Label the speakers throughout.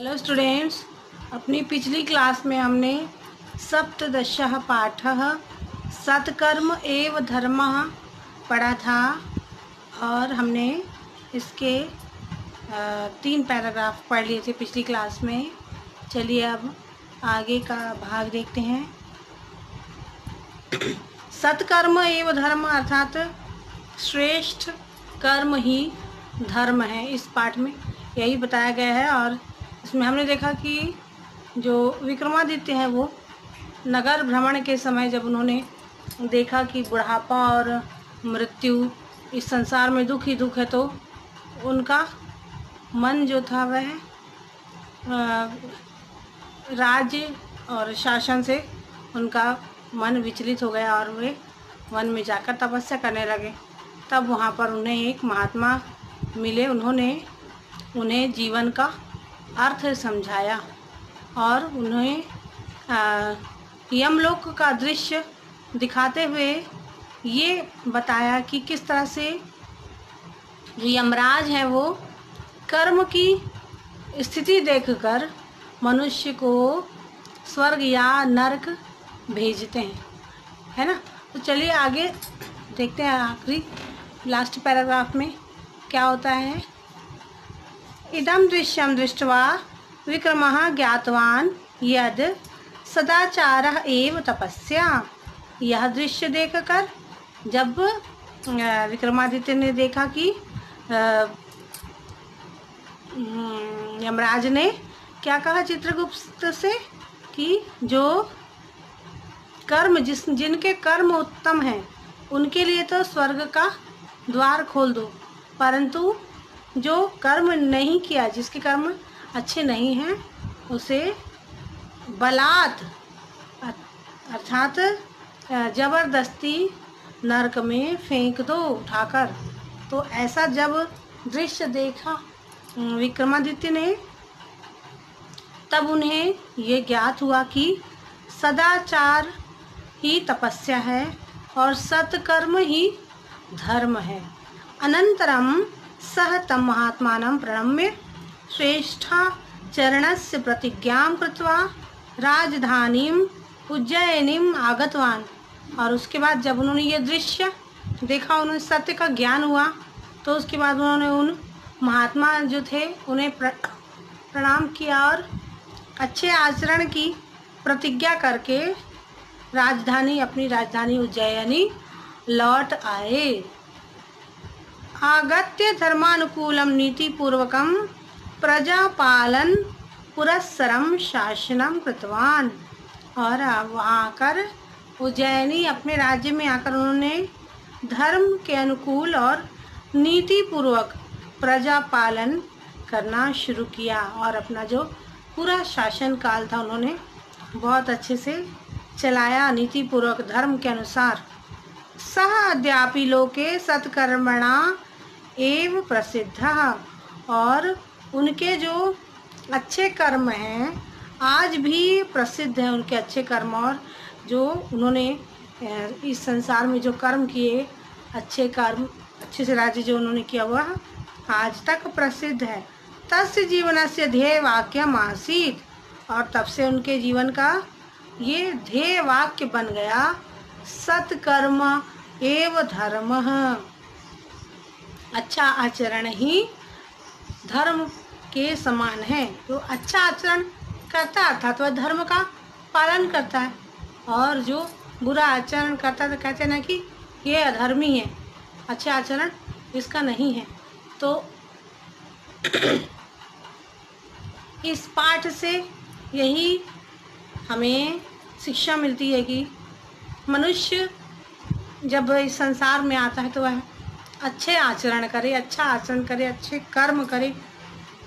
Speaker 1: Hello students, अपनी पिछली class में हमने सप्तदशः पाठः सत्कर्म एव धर्मः पढ़ा था और हमने इसके 3 पैराग्राफ पढ़ लिए थे पिछली क्लास में। चलिए अब आगे का भाग देखते हैं। सत्कर्म एव धर्म अर्थात श्रेष्ठ कर्म ही धर्म है। इस पाठ में यही बताया गया है और इसमें हमने देखा कि जो विक्रमादित्य हैं वो नगर भ्रमण के समय जब उन्होंने देखा कि बुढ़ापा और मृत्यु इस संसार में दुख ही दुख है, तो उनका मन जो था वह राज्य और शासन से उनका मन विचलित हो गया और वे वन में जाकर तपस्या करने लगे। तब वहाँ पर उन्हें एक महात्मा मिले। उन्होंने उन्हें जीवन का अर्थ समझाया और उन्हें यमलोक का दृश्य दिखाते हुए ये बताया कि किस तरह से यमराज है वो कर्म की स्थिति देखकर मनुष्य को स्वर्ग या नरक भेजते हैं, है ना। तो चलिए आगे देखते हैं आखिरी लास्ट पैराग्राफ में क्या होता है। इदं दृश्यं दृष्ट्वा विक्रमः ज्ञातवान् यद् सदाचारः एव तपस्या। यह दृश्य देखकर जब विक्रमादित्य ने देखा कि यमराज ने क्या कहा चित्रगुप्त से कि जो कर्म जिनके कर्म उत्तम हैं उनके लिए तो स्वर्ग का द्वार खोल दो, परंतु जो कर्म नहीं किया, जिसके कर्म अच्छे नहीं हैं, उसे बलात् अर्थात ज़बरदस्ती नरक में फेंक दो उठाकर। तो ऐसा जब दृश्य देखा विक्रमादित्य ने, तब उन्हें ये ज्ञात हुआ कि सदाचार ही तपस्या है और सत्कर्म ही धर्म है। अनंतरम सह तम महात्मानं प्रणम्य श्रेष्ठाचरणस्य प्रतिज्ञां कृत्वा राजधानीं उज्जयिनीं आगतवान्। और उसके बाद जब उन्होंने ये दृश्य देखा, उन्हें सत्य का ज्ञान हुआ, तो उसके बाद उन्होंने उन महात्मा जो थे उन्हें प्रणाम किया और अच्छे आचरण की प्रतिज्ञा करके अपनी राजधानी उज्जयिनी लौट आए। आगत्य धर्मानुकूलं नीतिपूर्वकं प्रजापालन पुरस्सरं शासनं कृतवान्। और वहाँ आकर उज्जयिनी अपने राज्य में आकर उन्होंने धर्म के अनुकूल और नीतिपूर्वक प्रजा पालन करना शुरू किया और अपना जो पूरा शासन काल था उन्होंने बहुत अच्छे से चलाया नीतिपूर्वक धर्म के अनुसार। सह अद्यापि लोके सत्कर्मणा एव प्रसिद्ध। और उनके जो अच्छे कर्म हैं आज भी प्रसिद्ध हैं, उनके अच्छे कर्म। और जो उन्होंने इस संसार में जो कर्म किए, अच्छे कर्म, अच्छे से राज्य जो उन्होंने किया हुआ आज तक प्रसिद्ध है। तस्य जीवनस्य ध्येय वाक्यम आसीत्। और तब से उनके जीवन का ये ध्येय वाक्य बन गया, सत्कर्म एव धर्मः। अच्छा आचरण ही धर्म के समान है। तो अच्छा आचरण करता अर्थात वह धर्म का पालन करता है, और जो बुरा आचरण करता है तो कहते हैं ना कि ये अधर्मी है, अच्छा आचरण इसका नहीं है। तो इस पाठ से यही हमें शिक्षा मिलती है कि मनुष्य जब इस संसार में आता है तो वह अच्छे आचरण करे, अच्छा आचरण करे, अच्छे कर्म करे,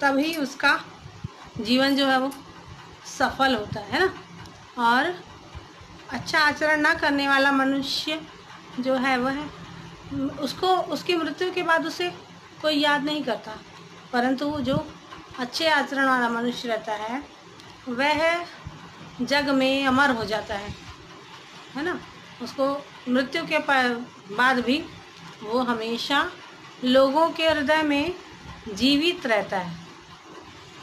Speaker 1: तभी उसका जीवन जो है वो सफल होता है ना। और अच्छा आचरण ना करने वाला मनुष्य जो है वह उसको उसकी मृत्यु के बाद उसे कोई याद नहीं करता, परंतु जो अच्छे आचरण वाला मनुष्य रहता है वह जग में अमर हो जाता है ना। उसको मृत्यु के बाद भी वो हमेशा लोगों के हृदय में जीवित रहता है।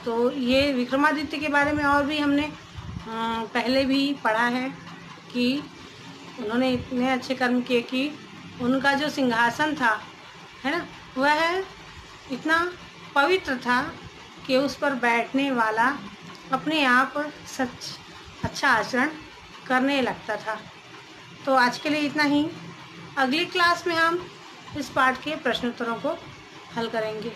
Speaker 1: तो ये विक्रमादित्य के बारे में और भी हमने पहले भी पढ़ा है कि उन्होंने इतने अच्छे कर्म किए कि उनका जो सिंहासन था, है ना, वह इतना पवित्र था कि उस पर बैठने वाला अपने आप सच अच्छा आचरण करने लगता था। तो आज के लिए इतना ही। अगली क्लास में हम इस पाठ के प्रश्नोत्तरों को हल करेंगे।